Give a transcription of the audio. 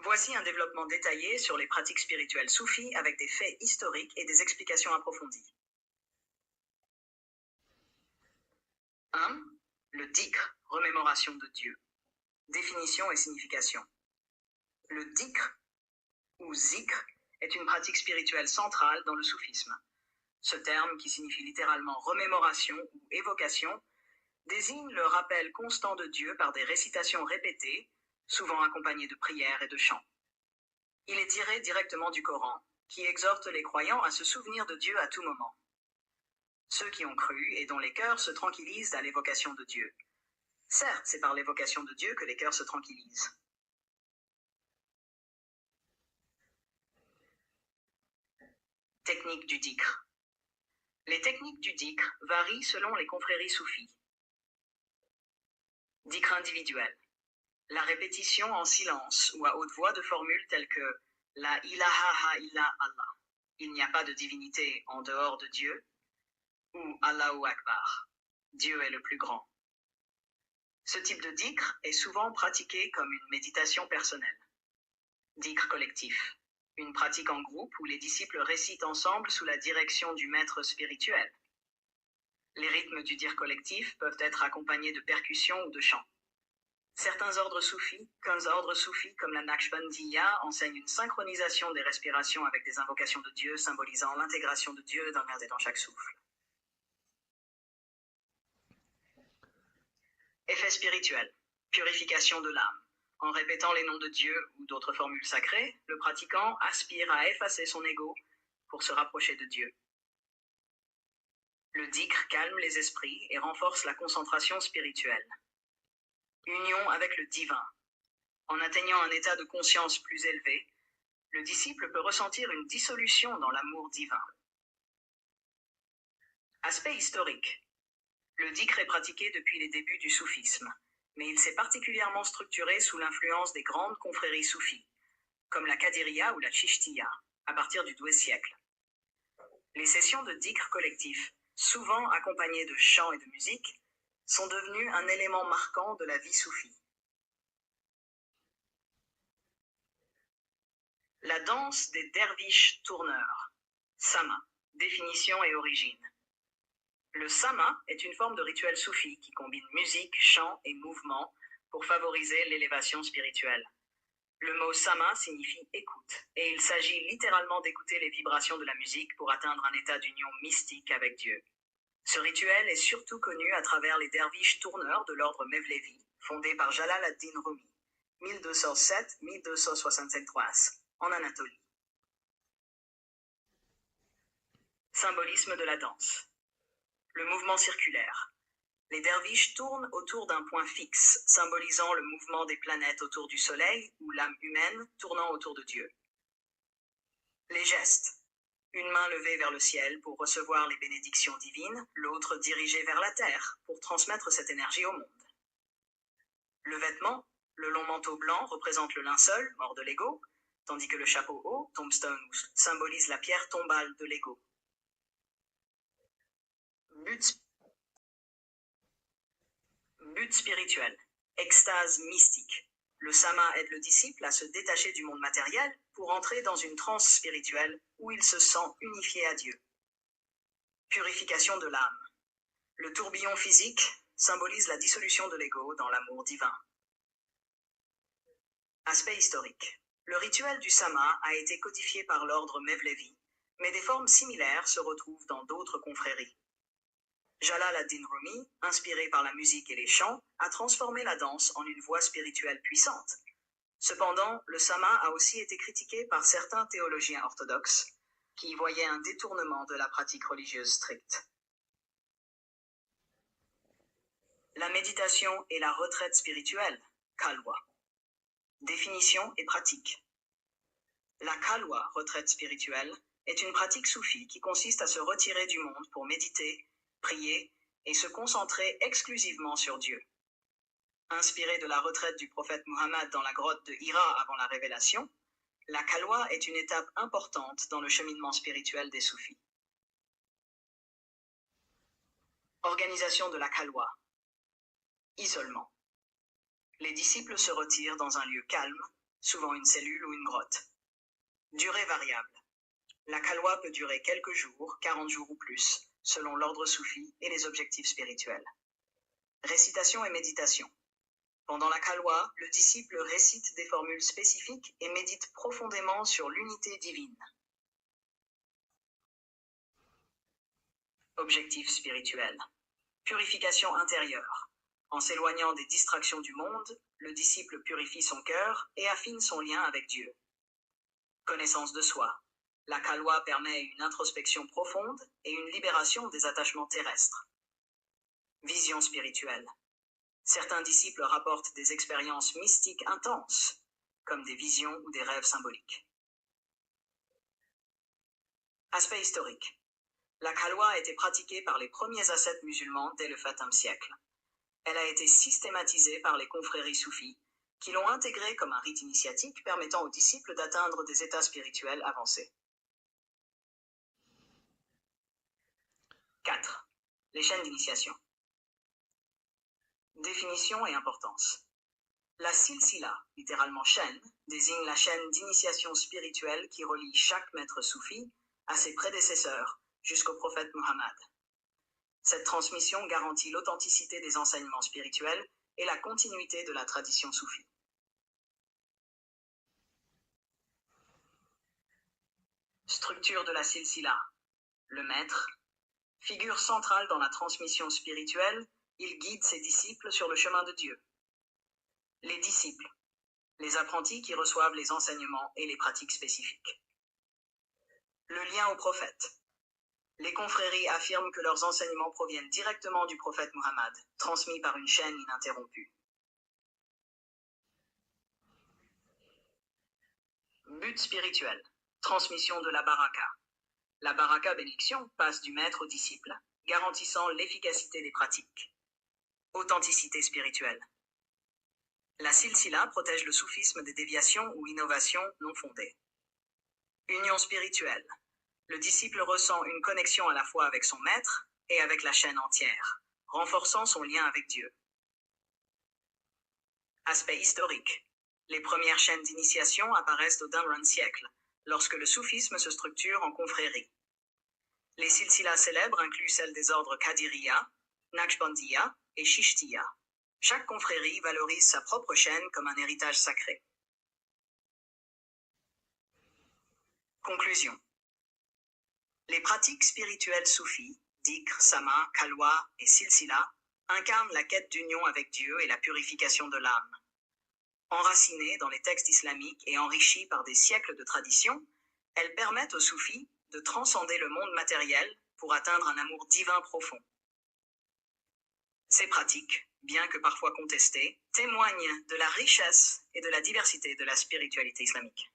Voici un développement détaillé sur les pratiques spirituelles soufis avec des faits historiques et des explications approfondies. 1. Le dhikr, remémoration de Dieu. Définition et signification. Le dhikr, ou zikr, est une pratique spirituelle centrale dans le soufisme. Ce terme, qui signifie littéralement remémoration ou évocation, désigne le rappel constant de Dieu par des récitations répétées, souvent accompagnées de prières et de chants. Il est tiré directement du Coran, qui exhorte les croyants à se souvenir de Dieu à tout moment. Ceux qui ont cru et dont les cœurs se tranquillisent à l'évocation de Dieu. Certes, c'est par l'évocation de Dieu que les cœurs se tranquillisent. Technique du dhikr. Les techniques du dhikr varient selon les confréries soufis. Dhikr individuel. La répétition en silence ou à haute voix de formules telles que La ilaha illa Allah, il n'y a pas de divinité en dehors de Dieu, ou Allahu Akbar, Dieu est le plus grand. Ce type de dhikr est souvent pratiqué comme une méditation personnelle. Dhikr collectif, une pratique en groupe où les disciples récitent ensemble sous la direction du maître spirituel. Les rythmes du dhikr collectif peuvent être accompagnés de percussions ou de chants. Certains ordres soufis, comme la Naqshbandiya, enseignent une synchronisation des respirations avec des invocations de Dieu, symbolisant l'intégration de Dieu dans chaque souffle. Effet spirituel. Purification de l'âme. En répétant les noms de Dieu ou d'autres formules sacrées, le pratiquant aspire à effacer son ego pour se rapprocher de Dieu. Le dhikr calme les esprits et renforce la concentration spirituelle. Union avec le divin. En atteignant un état de conscience plus élevé, le disciple peut ressentir une dissolution dans l'amour divin. Aspect historique. Le dhikr est pratiqué depuis les débuts du soufisme, mais il s'est particulièrement structuré sous l'influence des grandes confréries soufis, comme la Qadiriya ou la Chishtiya, à partir du XIIe siècle. Les sessions de dhikr collectif, souvent accompagnées de chants et de musique, sont devenues un élément marquant de la vie soufie. La danse des derviches tourneurs. Sama. Définition et origine. Le sama est une forme de rituel soufi qui combine musique, chant et mouvement pour favoriser l'élévation spirituelle. Le mot sama signifie écoute, et il s'agit littéralement d'écouter les vibrations de la musique pour atteindre un état d'union mystique avec Dieu. Ce rituel est surtout connu à travers les derviches tourneurs de l'ordre Mevlevi, fondé par Jalal ad-Din Rumi, 1207-1263, en Anatolie. Symbolisme de la danse. Le mouvement circulaire. Les derviches tournent autour d'un point fixe, symbolisant le mouvement des planètes autour du Soleil ou l'âme humaine tournant autour de Dieu. Les gestes. Une main levée vers le ciel pour recevoir les bénédictions divines, l'autre dirigée vers la terre pour transmettre cette énergie au monde. Le vêtement, le long manteau blanc représente le linceul, mort de l'ego, tandis que le chapeau haut, tombstone, symbolise la pierre tombale de l'ego. But spirituel. Extase mystique. Le sama aide le disciple à se détacher du monde matériel pour entrer dans une transe spirituelle où il se sent unifié à Dieu. Purification de l'âme. Le tourbillon physique symbolise la dissolution de l'ego dans l'amour divin. Aspect historique. Le rituel du sama a été codifié par l'ordre Mevlevi, mais des formes similaires se retrouvent dans d'autres confréries. Jalal ad-Din Rumi, inspiré par la musique et les chants, a transformé la danse en une voie spirituelle puissante. Cependant, le sama a aussi été critiqué par certains théologiens orthodoxes, qui y voyaient un détournement de la pratique religieuse stricte. La méditation et la retraite spirituelle, khalwa. Définition et pratique. La khalwa, retraite spirituelle, est une pratique soufie qui consiste à se retirer du monde pour méditer, prier et se concentrer exclusivement sur Dieu. Inspirée de la retraite du prophète Muhammad dans la grotte de Hira avant la révélation, la khalwa est une étape importante dans le cheminement spirituel des soufis. Organisation de la khalwa. Isolement. Les disciples se retirent dans un lieu calme, souvent une cellule ou une grotte. Durée variable. La khalwa peut durer quelques jours, 40 jours ou plus, selon l'ordre soufi et les objectifs spirituels. Récitation et méditation. Pendant la khalwa, le disciple récite des formules spécifiques et médite profondément sur l'unité divine. Objectif spirituel. Purification intérieure. En s'éloignant des distractions du monde, le disciple purifie son cœur et affine son lien avec Dieu. Connaissance de soi. La khalwa permet une introspection profonde et une libération des attachements terrestres. Vision spirituelle. Certains disciples rapportent des expériences mystiques intenses, comme des visions ou des rêves symboliques. Aspect historique. La khalwa a été pratiquée par les premiers ascètes musulmans dès le Xème siècle. Elle a été systématisée par les confréries soufis, qui l'ont intégrée comme un rite initiatique permettant aux disciples d'atteindre des états spirituels avancés. 4. Les chaînes d'initiation. Définition et importance. La silsila, littéralement chaîne, désigne la chaîne d'initiation spirituelle qui relie chaque maître soufi à ses prédécesseurs jusqu'au prophète Muhammad. Cette transmission garantit l'authenticité des enseignements spirituels et la continuité de la tradition soufie. Structure de la silsila. Le maître. Figure centrale dans la transmission spirituelle, il guide ses disciples sur le chemin de Dieu. Les disciples. Les apprentis qui reçoivent les enseignements et les pratiques spécifiques. Le lien au prophète. Les confréries affirment que leurs enseignements proviennent directement du prophète Muhammad, transmis par une chaîne ininterrompue. But spirituel. Transmission de la baraka. La baraka bénédiction passe du maître au disciple, garantissant l'efficacité des pratiques. Authenticité spirituelle. La silsila protège le soufisme des déviations ou innovations non fondées. Union spirituelle. Le disciple ressent une connexion à la fois avec son maître et avec la chaîne entière, renforçant son lien avec Dieu. Aspect historique. Les premières chaînes d'initiation apparaissent au Xème siècle, lorsque le soufisme se structure en confréries. Les silsilas célèbres incluent celles des ordres Qadiriya, Naqshbandiya et Chishtiya. Chaque confrérie valorise sa propre chaîne comme un héritage sacré. Conclusion. Les pratiques spirituelles soufis, dhikr, sama, khalwa et silsila, incarnent la quête d'union avec Dieu et la purification de l'âme. Enracinées dans les textes islamiques et enrichies par des siècles de tradition, elles permettent aux soufis de transcender le monde matériel pour atteindre un amour divin profond. Ces pratiques, bien que parfois contestées, témoignent de la richesse et de la diversité de la spiritualité islamique.